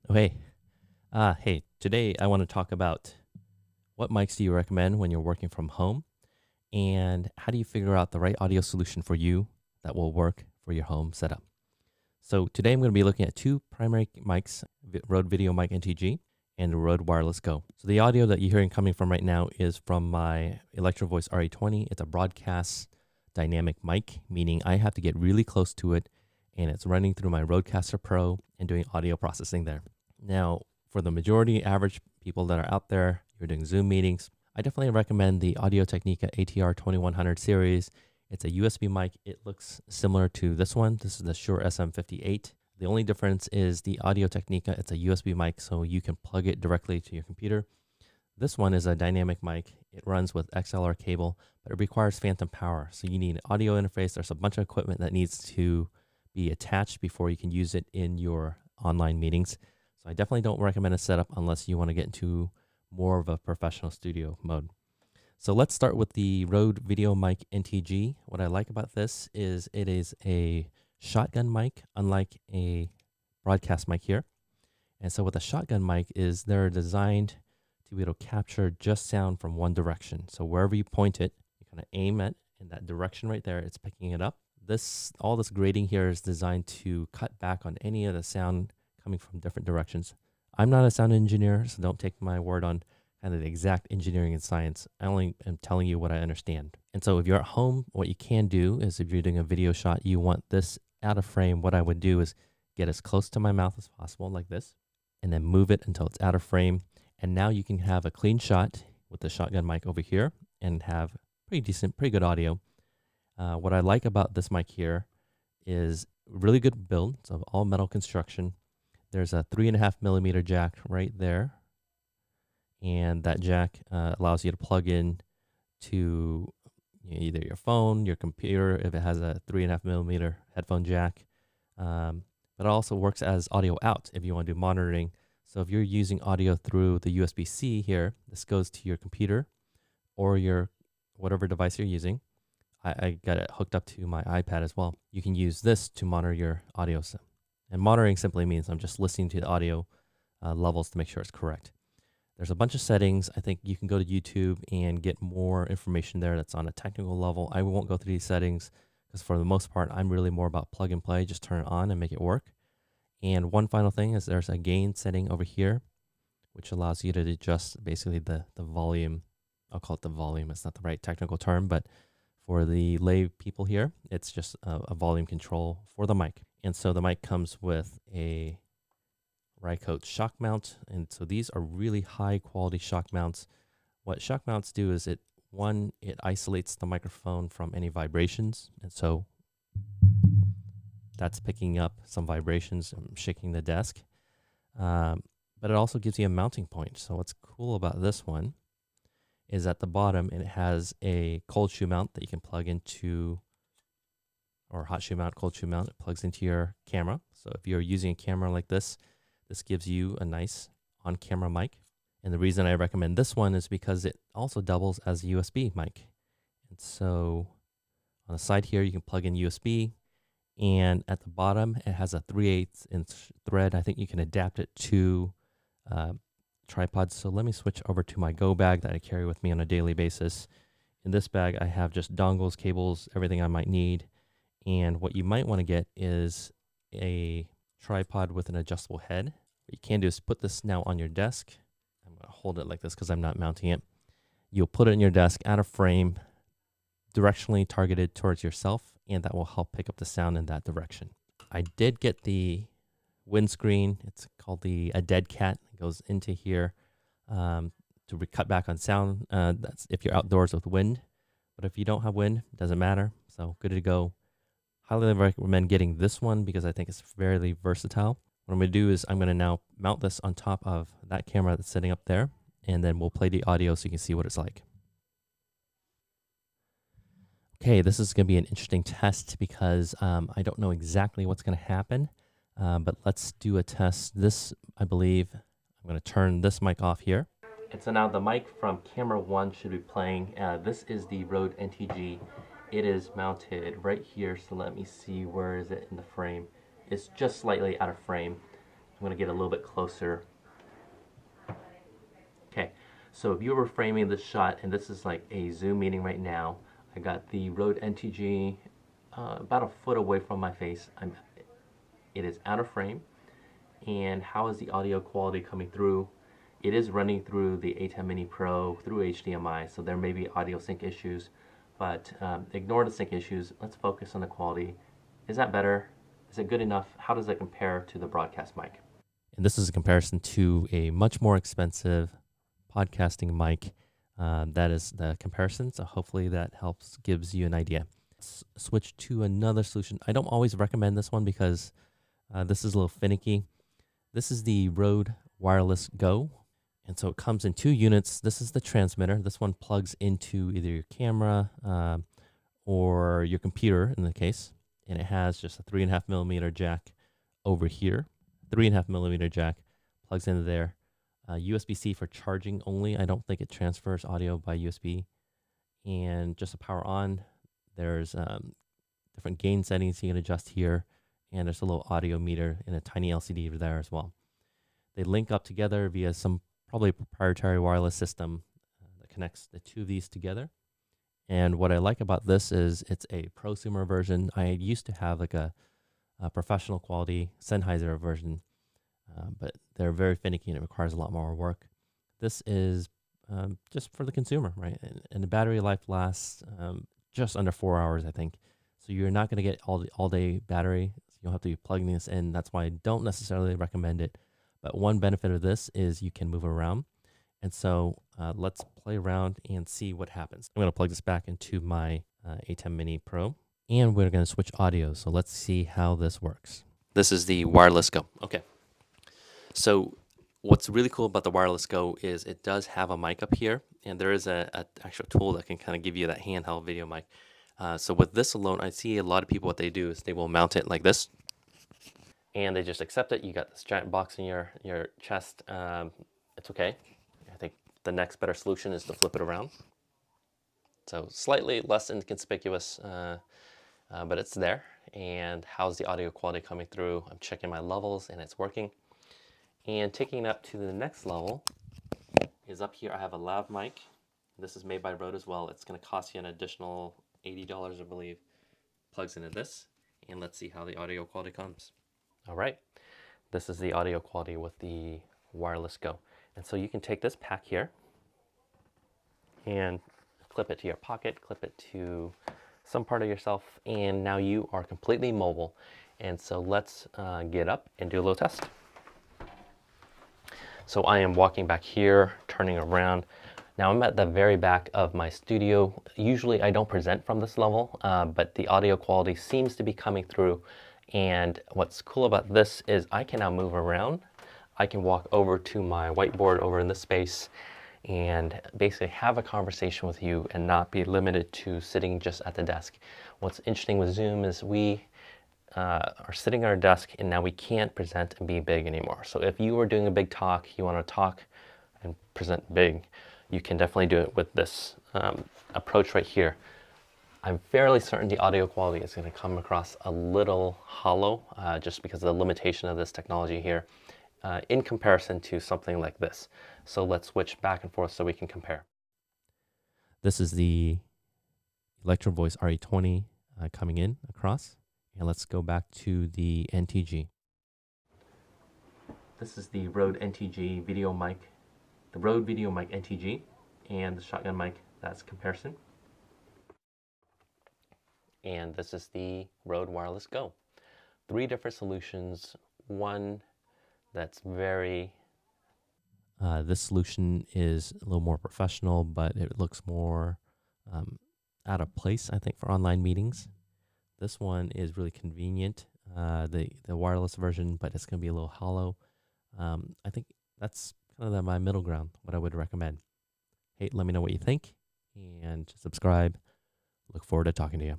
Oh, hey, today I want to talk about what mics do you recommend when you're working from home and how do you figure out the right audio solution for you that will work for your home setup. So today I'm going to be looking at two primary mics, Rode VideoMic NTG and Rode Wireless Go. So the audio that you're hearing coming from right now is from my Electro Voice RE20. It's a broadcast dynamic mic, meaning I have to get really close to it and it's running through my Rodecaster Pro and doing audio processing there. Now, for the majority average people that are out there, you're doing Zoom meetings, I definitely recommend the Audio-Technica ATR 2100 series. It's a USB mic. It looks similar to this one. This is the Shure SM58. The only difference is the Audio-Technica, it's a USB mic, so you can plug it directly to your computer. This one is a dynamic mic. It runs with XLR cable, but it requires phantom power. So you need an audio interface. There's a bunch of equipment that needs to be attached before you can use it in your online meetings. So I definitely don't recommend a setup unless you want to get into more of a professional studio mode. So let's start with the Rode VideoMic NTG. What I like about this is it is a shotgun mic, unlike a broadcast mic here. And so what a shotgun mic is, they're designed to be able to capture just sound from one direction. So wherever you point it, you kind of aim it in that direction right there, it's picking it up. All this grading here is designed to cut back on any of the sound coming from different directions. I'm not a sound engineer, so don't take my word on kind of the exact engineering and science. I only am telling you what I understand. And so if you're at home, what you can do is if you're doing a video shot, you want this out of frame. What I would do is get as close to my mouth as possible like this, and then move it until it's out of frame. And now you can have a clean shot with the shotgun mic over here and have pretty good audio. What I like about this mic here is really good build. It's all metal construction. There's a 3.5mm jack right there. And that jack allows you to plug in to either your phone, your computer, if it has a 3.5mm headphone jack. But it also works as audio out if you want to do monitoring. So if you're using audio through the USB-C here, this goes to your computer or your whatever device you're using. I got it hooked up to my iPad as well. You can use this to monitor your audio. And monitoring simply means I'm just listening to the audio levels to make sure it's correct. There's a bunch of settings. I think you can go to YouTube and get more information there that's on a technical level. I won't go through these settings because for the most part, I'm really more about plug and play. Just turn it on and make it work. And one final thing is there's a gain setting over here, which allows you to adjust basically the volume. I'll call it the volume. It's not the right technical term, but for the lay people here, it's just a volume control for the mic. And so the mic comes with a Rycote shock mount. And so these are really high quality shock mounts. What shock mounts do is it isolates the microphone from any vibrations. And so that's picking up some vibrations. I'm shaking the desk. But it also gives you a mounting point. So what's cool about this one is at the bottom, and it has a cold shoe mount that you can plug into, or hot shoe mount, cold shoe mount. It plugs into your camera. So if you're using a camera like this, this gives you a nice on-camera mic. And the reason I recommend this one is because it also doubles as a USB mic. And so on the side here, you can plug in USB. And at the bottom, it has a 3/8 inch thread. I think you can adapt it to tripods. So let me switch over to my Go bag that I carry with me on a daily basis. In this bag, I have just dongles, cables, everything I might need. And what you might want to get is a tripod with an adjustable head. What you can do is put this now on your desk. I'm going to hold it like this because I'm not mounting it. You'll put it in your desk out of frame, directionally targeted towards yourself, and that will help pick up the sound in that direction. I did get the windscreen. It's called a dead cat. It goes into here to cut back on sound. That's if you're outdoors with wind. But if you don't have wind, it doesn't matter. So good to go. Highly recommend getting this one because I think it's fairly versatile. What I'm going to do is I'm going to now mount this on top of that camera that's sitting up there, and then we'll play the audio so you can see what it's like. Okay, this is going to be an interesting test because I don't know exactly what's going to happen, but let's do a test. This, I believe, I'm going to turn this mic off here. And so now the mic from camera 1 should be playing. This is the Rode NTG. It is mounted right here, so let me see, where is it in the frame? It's just slightly out of frame. I'm going to get a little bit closer. Okay, so if you were framing this shot, and this is like a Zoom meeting right now, I got the Rode NTG about a foot away from my face. It is out of frame. And how is the audio quality coming through? It is running through the ATEM Mini Pro through HDMI, so there may be audio sync issues, but ignore the sync issues. Let's focus on the quality. Is that better? Is it good enough? How does that compare to the broadcast mic? And this is a comparison to a much more expensive podcasting mic. That is the comparison, so hopefully that helps, gives you an idea. Let's switch to another solution. I don't always recommend this one because this is a little finicky. This is the Rode Wireless Go, and so it comes in 2 units. This is the transmitter. This one plugs into either your camera or your computer in the case, and it has just a 3.5mm jack over here. 3.5mm jack plugs into there. USB-C for charging only. I don't think it transfers audio by USB. And just a power on. There's different gain settings you can adjust here. And there's a little audio meter and a tiny LCD over there as well. They link up together via some probably proprietary wireless system that connects the 2 of these together. And what I like about this is it's a prosumer version. I used to have like a professional quality Sennheiser version, but they're very finicky and it requires a lot more work. This is just for the consumer, right? And the battery life lasts just under 4 hours, I think. So you're not going to get all day battery. You'll have to be plugging this in. That's why I don't necessarily recommend it. But one benefit of this is you can move around. And so let's play around and see what happens. I'm going to plug this back into my ATEM Mini Pro. And we're going to switch audio. So let's see how this works. This is the Wireless Go. Okay. So what's really cool about the Wireless Go is it does have a mic up here. And there is a actual tool that can kind of give you that handheld video mic. So with this alone, I see a lot of people, what they do is they will mount it like this. And they just accept it. You got this giant box in your chest. It's okay. I think the next better solution is to flip it around. So slightly less inconspicuous, but it's there. And how's the audio quality coming through? I'm checking my levels and it's working. And taking it up to the next level is up here. I have a lav mic. This is made by Rode as well. It's going to cost you an additional $80, I believe. Plugs into this, and let's see how the audio quality comes. All right, this is the audio quality with the Wireless Go. And so you can take this pack here and clip it to your pocket, clip it to some part of yourself, and now you are completely mobile. And so let's get up and do a little test. So I am walking back here, turning around. Now I'm at the very back of my studio. Usually I don't present from this level, but the audio quality seems to be coming through. And what's cool about this is I can now move around. I can walk over to my whiteboard over in this space and basically have a conversation with you and not be limited to sitting just at the desk. What's interesting with Zoom is we are sitting at our desk and now we can't present and be big anymore. So if you were doing a big talk, you want to talk and present big, you can definitely do it with this approach right here. I'm fairly certain the audio quality is going to come across a little hollow just because of the limitation of this technology here in comparison to something like this. So let's switch back and forth so we can compare. This is the Electro Voice RE20 coming in across. And let's go back to the NTG. This is the Rode NTG video mic. The Rode VideoMic NTG and the shotgun mic, that's comparison. And this is the Rode Wireless Go. 3 different solutions. One that's very... this solution is a little more professional, but it looks more out of place, I think, for online meetings. This one is really convenient, the wireless version, but it's going to be a little hollow. I think that's kind of my middle ground, what I would recommend. Hey, let me know what you think and subscribe. Look forward to talking to you.